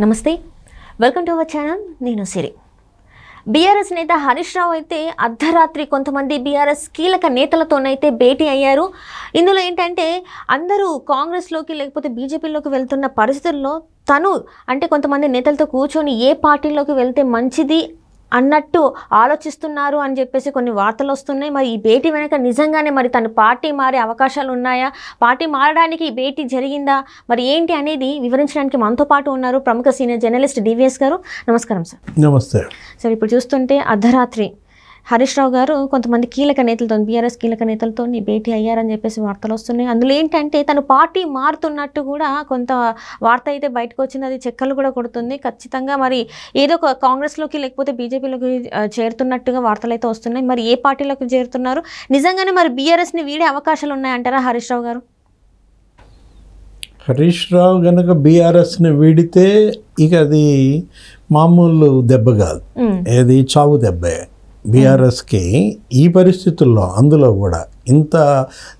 నమస్తే, welcome to our channel. నేను సిరి. BRS నేత హరీష్ రావు అయితే అర్ధరాత్రి కొంతమంది బీఆర్ఎస్ కీలక నేతలతోనైతే భేటీ అయ్యారు. ఇందులో ఏంటంటే అందరూ కాంగ్రెస్లోకి లేకపోతే బీజేపీలోకి వెళ్తున్న పరిస్థితుల్లో తను అంటే కొంతమంది నేతలతో కూర్చొని ఏ పార్టీలోకి వెళ్తే మంచిది అన్నట్టు ఆలోచిస్తున్నారు అని చెప్పేసి కొన్ని వార్తలు వస్తున్నాయి. మరి ఈ భేటీ వెనక నిజంగానే మరి తను పార్టీ మారే అవకాశాలు ఉన్నాయా, పార్టీ మారడానికి ఈ భేటీ జరిగిందా, మరి ఏంటి అనేది వివరించడానికి మనతో పాటు ఉన్నారు ప్రముఖ సీనియర్ జర్నలిస్ట్ డివిఎస్ గారు. నమస్కారం సార్. నమస్తే సార్. ఇప్పుడు చూస్తుంటే అర్ధరాత్రి హరీష్ రావు గారు కొంతమంది కీలక నేతలతో బీఆర్ఎస్ కీలక నేతలతో భేటీ అయ్యారని చెప్పేసి వార్తలు వస్తున్నాయి. అందులో ఏంటంటే తను పార్టీ మారుతున్నట్టు కూడా కొంత వార్త అయితే బయటకు వచ్చింది. అది చెక్కలు కూడా కొడుతుంది. ఖచ్చితంగా మరి ఏదో ఒక కాంగ్రెస్లోకి లేకపోతే బీజేపీలోకి చేరుతున్నట్టుగా వార్తలు అయితే వస్తున్నాయి. మరి ఏ పార్టీలోకి చేరుతున్నారు, నిజంగానే మరి బీఆర్ఎస్ని వీడే అవకాశాలు ఉన్నాయంటారా హరీష్ రావు గారు? హరీష్ రావు కనుక బీఆర్ఎస్ని వీడితే ఇక అది మామూలు దెబ్బ కాదు, ఏది చావు దెబ్బే బీఆర్ఎస్కి. ఈ పరిస్థితుల్లో అందులో కూడా ఇంత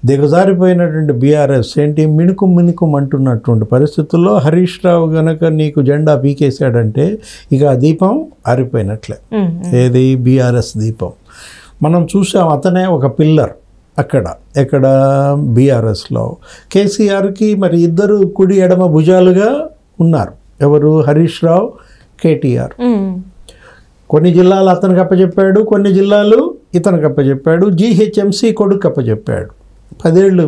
దిగజారిపోయినటువంటి బీఆర్ఎస్ ఏంటి మిణుకు అంటున్నటువంటి పరిస్థితుల్లో హరీష్ రావు కనుక నీకు జెండా పీకేశాడంటే ఇక ఆ దీపం ఆరిపోయినట్లే. ఏది బీఆర్ఎస్ దీపం మనం చూసాం. అతనే ఒక పిల్లర్ ఎక్కడ బీఆర్ఎస్లో. కేసీఆర్కి మరి ఇద్దరు కుడి ఎడమ భుజాలుగా ఉన్నారు. ఎవరు? హరీష్ రావు, కేటీఆర్. కొన్ని జిల్లాలు అతనికి అప్పచెప్పాడు, కొన్ని జిల్లాలు ఇతనికి అప్పచెప్పాడు. జీహెచ్ఎంసీ కొడుకు అప్పచెప్పాడు. 10 ఏళ్ళు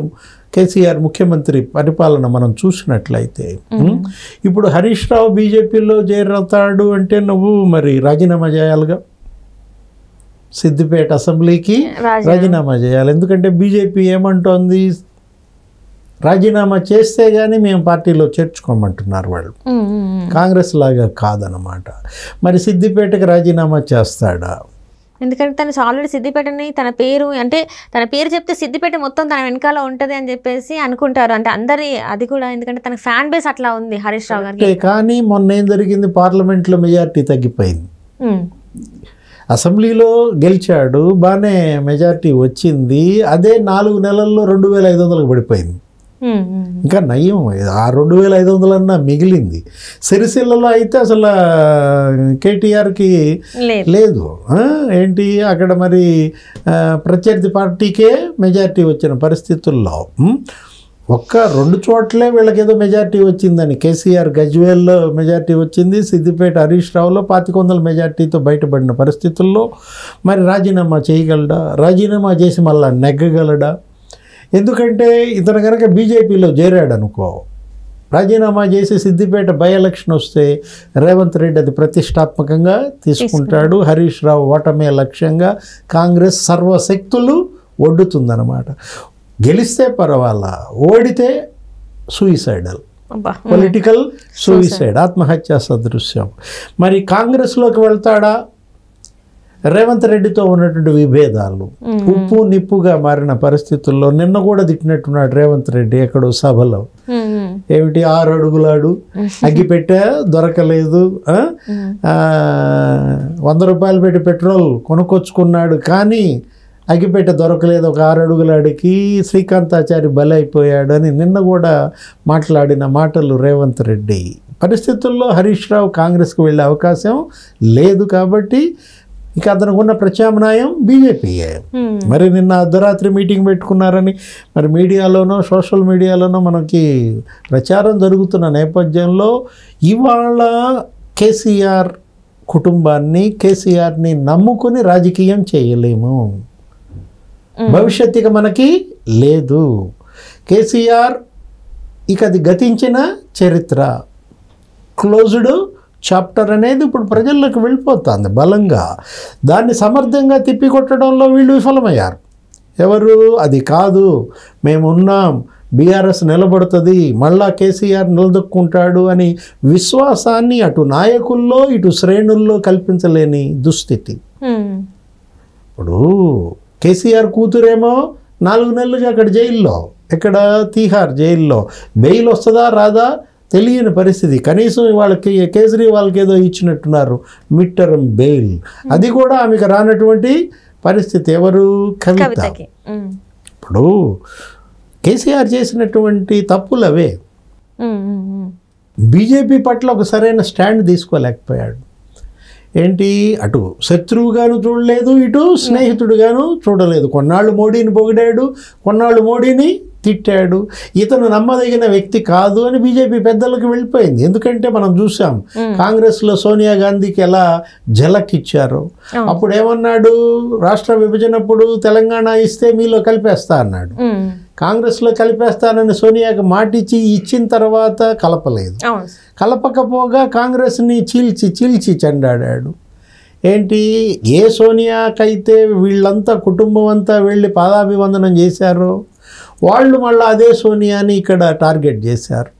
కేసీఆర్ ముఖ్యమంత్రి పరిపాలన మనం చూసినట్లయితే ఇప్పుడు హరీష్ రావు బీజేపీలో చేరతాడు అంటే నువ్వు మరి రాజీనామా చేయాలిగా. సిద్దిపేట అసెంబ్లీకి రాజీనామా చేయాలి. ఎందుకంటే బీజేపీ ఏమంటోంది, రాజీనామా చేస్తే కానీ మేము పార్టీలో చేర్చుకోమంటున్నారు వాళ్ళు. కాంగ్రెస్ లాగా కాదనమాట. మరి సిద్దిపేటకి రాజీనామా చేస్తాడా? ఎందుకంటే తను ఆల్రెడీ సిద్దిపేటని తన పేరు చెప్తే సిద్దిపేట మొత్తం తన వెనకాల ఉంటుంది అని చెప్పేసి అనుకుంటారు. అంటే అందరి అది కూడా ఎందుకంటే తన ఫ్యాన్ బేస్ అట్లా ఉంది హరీష్ రావు గారికి. కానీ మొన్న ఏం జరిగింది, పార్లమెంట్లో మెజార్టీ తగ్గిపోయింది. అసెంబ్లీలో గెలిచాడు, బాగానే మెజార్టీ వచ్చింది. అదే 4 నెలల్లో 2500కు పడిపోయింది. ఇంకా నయం, ఆ 2500 అన్నా మిగిలింది. సిరిసిల్లలో అయితే అసలు కేటీఆర్కి లేదు. ఏంటి అక్కడ మరి ప్రత్యర్థి పార్టీకే మెజార్టీ వచ్చిన పరిస్థితుల్లో 1-2 చోట్లే వీళ్ళకి ఏదో మెజార్టీ వచ్చిందని. కేసీఆర్ గజ్వేల్లో మెజార్టీ వచ్చింది, సిద్దిపేట హరీష్ రావులో 2500 మెజార్టీతో బయటపడిన పరిస్థితుల్లో మరి రాజీనామా చేయగలడా? రాజీనామా చేసి మళ్ళా నెగ్గగలడా? ఎందుకంటే ఇతను కనుక బీజేపీలో చేరాడు అనుకో, రాజీనామా చేసి సిద్దిపేట బై ఎలక్షన్ వస్తే రేవంత్ రెడ్డి అది ప్రతిష్టాత్మకంగా తీసుకుంటాడు. హరీష్ రావు ఓటమే లక్ష్యంగా కాంగ్రెస్ సర్వశక్తులు ఒడ్డుతుందన్నమాట. గెలిస్తే పర్వాలా, ఓడితే సూయిసైడల్, పొలిటికల్ సూయిసైడ్, ఆత్మహత్యా సదృశ్యం. మరి కాంగ్రెస్లోకి వెళ్తాడా? రేవంత్ రెడ్డితో ఉన్నటువంటి విభేదాలు ఉప్పు నిప్పుగా మారిన పరిస్థితుల్లో నిన్న కూడా తిట్టినట్టున్నాడు రేవంత్ రెడ్డి ఎక్కడో సభలో. ఏమిటి 6 అడుగులాడు, అగ్గిపెట్టె దొరకలేదు, 100 రూపాయలు పెట్టి పెట్రోల్ కొనుక్కొచ్చుకున్నాడు కానీ అగ్గిపెట్టె దొరకలేదు. ఒక 6 అడుగులాడికి శ్రీకాంతాచారి బలైపోయాడు అని నిన్న కూడా మాట్లాడిన మాటలు రేవంత్ రెడ్డి. పరిస్థితుల్లో హరీష్ రావు కాంగ్రెస్కి వెళ్ళే అవకాశం లేదు. కాబట్టి ఇక అతనికి ఉన్న ప్రత్యామ్నాయం బీజేపీయే. మరి నిన్న అర్ధరాత్రి మీటింగ్ పెట్టుకున్నారని మరి మీడియాలోనో సోషల్ మీడియాలోనో మనకి ప్రచారం జరుగుతున్న నేపథ్యంలో ఇవాళ కేసీఆర్ కుటుంబాన్ని, కేసీఆర్ని నమ్ముకుని రాజకీయం చేయలేము. భవిష్యత్తు ఇక మనకి లేదు. కేసీఆర్ ఇక అది గతించిన చరిత్ర, క్లోజ్డ్ చాప్టర్ అనేది ఇప్పుడు ప్రజల్లోకి వెళ్ళిపోతుంది బలంగా. దాన్ని సమర్థంగా తిప్పికొట్టడంలో వీళ్ళు విఫలమయ్యారు. ఎవరు? అది కాదు, మేమున్నాం, బీఆర్ఎస్ నిలబడుతుంది, మళ్ళా కేసీఆర్ నిలదొక్కుంటాడు అని విశ్వాసాన్ని అటు నాయకుల్లో ఇటు శ్రేణుల్లో కల్పించలేని దుస్థితి. ఇప్పుడు కేసీఆర్ కూతురేమో 4 నెలలుగా అక్కడ జైల్లో, ఎక్కడ తీహార్ జైల్లో. బెయిల్ వస్తుందా రాదా తెలియని పరిస్థితి. కనీసం వాళ్ళకి కేజ్రీవాల్కి ఏదో ఇచ్చినట్టున్నారు మిడ్ టర్మ్ బెయిల్, అది కూడా ఆమెకు రానటువంటి పరిస్థితి. ఎవరు? కవిత. ఇప్పుడు కేసీఆర్ చేసినటువంటి తప్పులు అవే. బీజేపీ పట్ల ఒక సరైన స్టాండ్ తీసుకోలేకపోయాడు. ఏంటి, అటు శత్రువుగాను చూడలేదు, ఇటు స్నేహితుడుగాను చూడలేదు. కొన్నాళ్ళు మోడీని పొగిడాడు, కొన్నాళ్ళు మోడీని తిట్టాడు. ఇతను నమ్మదగిన వ్యక్తి కాదు అని బీజేపీ పెద్దలకు వెళ్ళిపోయింది. ఎందుకంటే మనం చూసాం కాంగ్రెస్లో సోనియా గాంధీకి ఎలా ఝలక్ ఇచ్చారో. అప్పుడు ఏమన్నాడు, రాష్ట్ర విభజనప్పుడు తెలంగాణ ఇస్తే మీలో కలిపేస్తా అన్నాడు. కాంగ్రెస్లో కలిపేస్తానని సోనియాకి మాటిచ్చి ఇచ్చిన తర్వాత కలపలేదు. కలపకపోగా కాంగ్రెస్ని చీల్చి చెండాడాడు. ఏంటి, ఏ సోనియాకైతే వీళ్ళంతా కుటుంబం అంతా వెళ్ళి పాదాభివందనం చేశారో వాళ్ళు మళ్ళీ అదే సోనియాని ఇక్కడ టార్గెట్ చేశారు.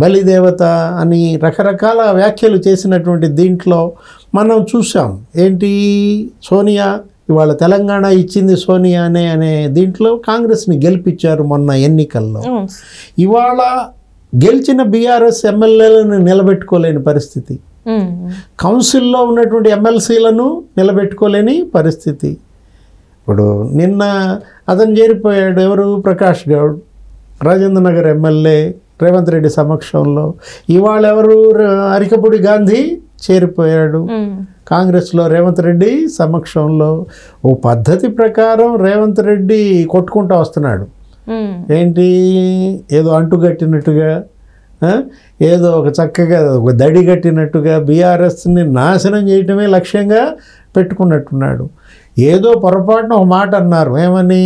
బలిదేవత అని రకరకాల వ్యాఖ్యలు చేసినటువంటి దీంట్లో మనం చూసాం. ఏంటి, సోనియా ఇవాళ తెలంగాణ ఇచ్చింది సోనియానే అనే దీంట్లో కాంగ్రెస్ని గెలిపించారు మొన్న ఎన్నికల్లో. ఇవాళ గెలిచిన బీఆర్ఎస్ ఎమ్మెల్యేలను నిలబెట్టుకోలేని పరిస్థితి, కౌన్సిల్లో ఉన్నటువంటి ఎమ్మెల్సీలను నిలబెట్టుకోలేని పరిస్థితి. ఇప్పుడు నిన్న అతను చేరిపోయాడు, ఎవరు, ప్రకాష్ గౌడ్, రాజేంద్ర నగర్ ఎమ్మెల్యే రేవంత్ రెడ్డి సమక్షంలో. ఇవాళ ఎవరు, అరికపూడి గాంధీ చేరిపోయాడు కాంగ్రెస్లో రేవంత్ రెడ్డి సమక్షంలో. ఓ పద్ధతి ప్రకారం రేవంత్ రెడ్డి కొట్టుకుంటూ వస్తున్నాడు. ఏంటి, ఏదో అంటుగట్టినట్టుగా, ఏదో ఒక చక్కగా ఒక దడి కట్టినట్టుగా బీఆర్ఎస్ని నాశనం చేయటమే లక్ష్యంగా పెట్టుకున్నట్టున్నాడు. ఏదో పొరపాటున ఒక మాట అన్నారు, ఏమని,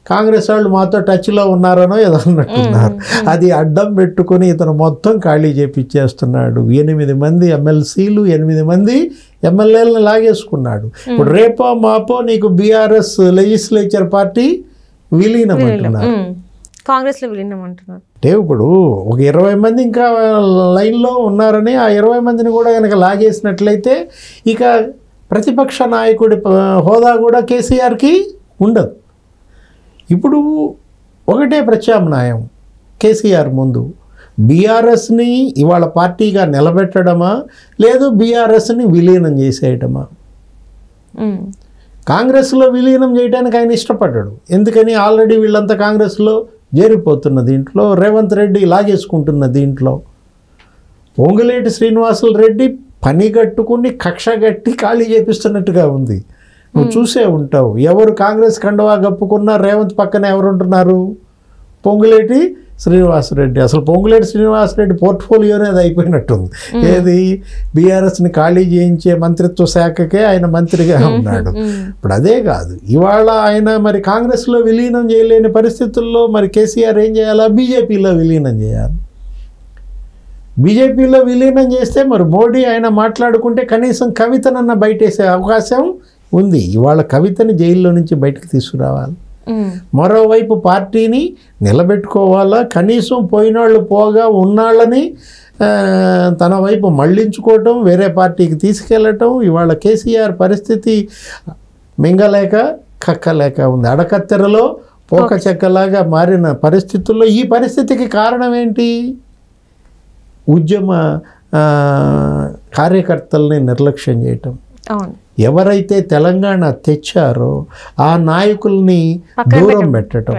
కాంగ్రెస్ వాళ్ళు మాతో టచ్లో ఉన్నారనో ఏదో అన్నట్టున్నారు. అది అడ్డం పెట్టుకుని ఇతను మొత్తం ఖాళీ చేపించేస్తున్నాడు. 8 మంది ఎమ్మెల్సీలు, 8 మంది ఎమ్మెల్యేలను లాగేసుకున్నాడు. ఇప్పుడు రేపో మాపో నీకు బీఆర్ఎస్ లెజిస్లేచర్ పార్టీ విలీనం అంటున్నారు, కాంగ్రెస్లో విలీనం అంటున్నారు. అంటే ఇప్పుడు ఒక 20 మంది ఇంకా లైన్లో ఉన్నారని, ఆ 20 మందిని కూడా కనుక లాగేసినట్లయితే ఇక ప్రతిపక్ష నాయకుడి హోదా కూడా కేసీఆర్కి ఉండదు. ఇప్పుడు ఒకటే ప్రత్యామ్నాయం కేసీఆర్ ముందు, బీఆర్ఎస్ని ఇవాళ పార్టీగా నిలబెట్టడమా, లేదు బీఆర్ఎస్ని విలీనం చేసేయటమా. కాంగ్రెస్లో విలీనం చేయడానికి ఆయన ఇష్టపడ్డాడు. ఎందుకని, ఆల్రెడీ వీళ్ళంతా కాంగ్రెస్లో చేరిపోతున్న దీంట్లో, రేవంత్ రెడ్డి లాగేసుకుంటున్న దీంట్లో. పొంగులేటి శ్రీనివాసులు రెడ్డి పని కట్టుకుని కక్ష కట్టి ఖాళీ చేపిస్తున్నట్టుగా ఉంది. నువ్వు చూసే ఉంటావు, ఎవరు కాంగ్రెస్ కండువా కప్పుకున్నా రేవంత్ పక్కన ఎవరు ఉంటున్నారు, పొంగులేటి శ్రీనివాసరెడ్డి. అసలు పొంగులేటి శ్రీనివాసరెడ్డి పోర్ట్ఫోలియోనే అది అయిపోయినట్టుంది. ఏది, బీఆర్ఎస్ని ఖాళీ చేయించే మంత్రిత్వ శాఖకే ఆయన మంత్రిగా ఉన్నాడు. ఇప్పుడు అదే కాదు, ఇవాళ ఆయన మరి కాంగ్రెస్లో విలీనం చేయలేని పరిస్థితుల్లో మరి కేసీఆర్ ఏం చేయాలా, బీజేపీలో విలీనం చేయాలి. బీజేపీలో విలీనం చేస్తే మరి మోడీ ఆయన మాట్లాడుకుంటే కనీసం కవితనన్న బయటేసే అవకాశం ఉంది. ఇవాళ కవితని జైల్లో నుంచి బయటకు తీసుకురావాలి. మరోవైపు పార్టీని నిలబెట్టుకోవాలా, కనీసం పోయినాళ్ళు పోగా ఉన్నాళ్ళని తన వైపు మళ్ళించుకోవటం, వేరే పార్టీకి తీసుకెళ్ళటం. ఇవాళ కేసీఆర్ పరిస్థితి మింగలేక కక్కలేక ఉంది. అడకత్తెరలో పోక చెక్కలాగా మారిన పరిస్థితుల్లో ఈ పరిస్థితికి కారణం ఏంటి, ఉద్యమ కార్యకర్తల్ని నిర్లక్ష్యం చేయటం. ఎవరైతే తెలంగాణ తెచ్చారో ఆ నాయకుల్ని దూరం పెట్టడం,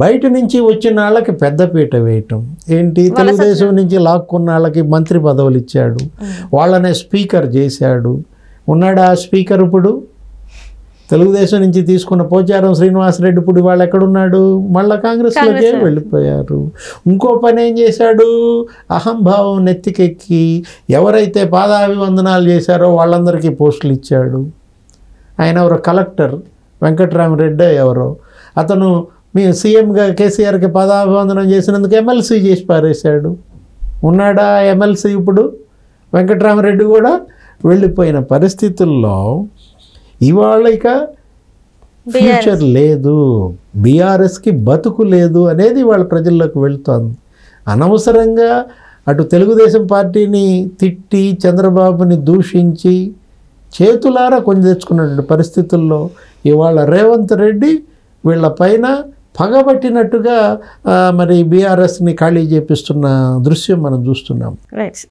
బయట నుంచి వచ్చిన వాళ్ళకి పెద్దపీట వేయటం. ఏంటి, తెలుగుదేశం నుంచి లాక్కున్న వాళ్ళకి మంత్రి పదవులు ఇచ్చాడు, వాళ్ళనే స్పీకర్ చేశాడు. ఉన్నాడా ఆ స్పీకర్? ఇప్పుడు తెలుగుదేశం నుంచి తీసుకున్న పోచారం శ్రీనివాసరెడ్డి ఇప్పుడు వాళ్ళు ఎక్కడున్నాడు, మళ్ళీ కాంగ్రెస్లోకే వెళ్ళిపోయారు. ఇంకో పని ఏం చేశాడు, అహంభావం నెత్తికెక్కి ఎవరైతే పాదాభివందనాలు చేశారో వాళ్ళందరికీ పోస్టులు ఇచ్చాడు. ఆయన ఎవరో కలెక్టర్ వెంకట్రామరెడ్డి ఎవరో, అతను మీ సీఎంగా కేసీఆర్కి పాదాభివందనం చేసినందుకు ఎమ్మెల్సీ చేసి పారేశాడు. ఉన్నాడా ఎమ్మెల్సీ? ఇప్పుడు వెంకట్రామరెడ్డి కూడా వెళ్ళిపోయిన పరిస్థితుల్లో ఇవాళ ఇక ఫ్యూచర్ లేదు, బీఆర్ఎస్కి బతుకు లేదు అనేది వాళ్ళ ప్రజల్లోకి వెళుతోంది. అనవసరంగా అటు తెలుగుదేశం పార్టీని తిట్టి చంద్రబాబుని దూషించి చేతులారా కొని తెచ్చుకున్న పరిస్థితుల్లో ఇవాళ రేవంత్ రెడ్డి వీళ్ళ పైన పగబట్టినట్టుగా మరి బీఆర్ఎస్ని ఖాళీ చేపిస్తున్న దృశ్యం మనం చూస్తున్నాం. రైట్.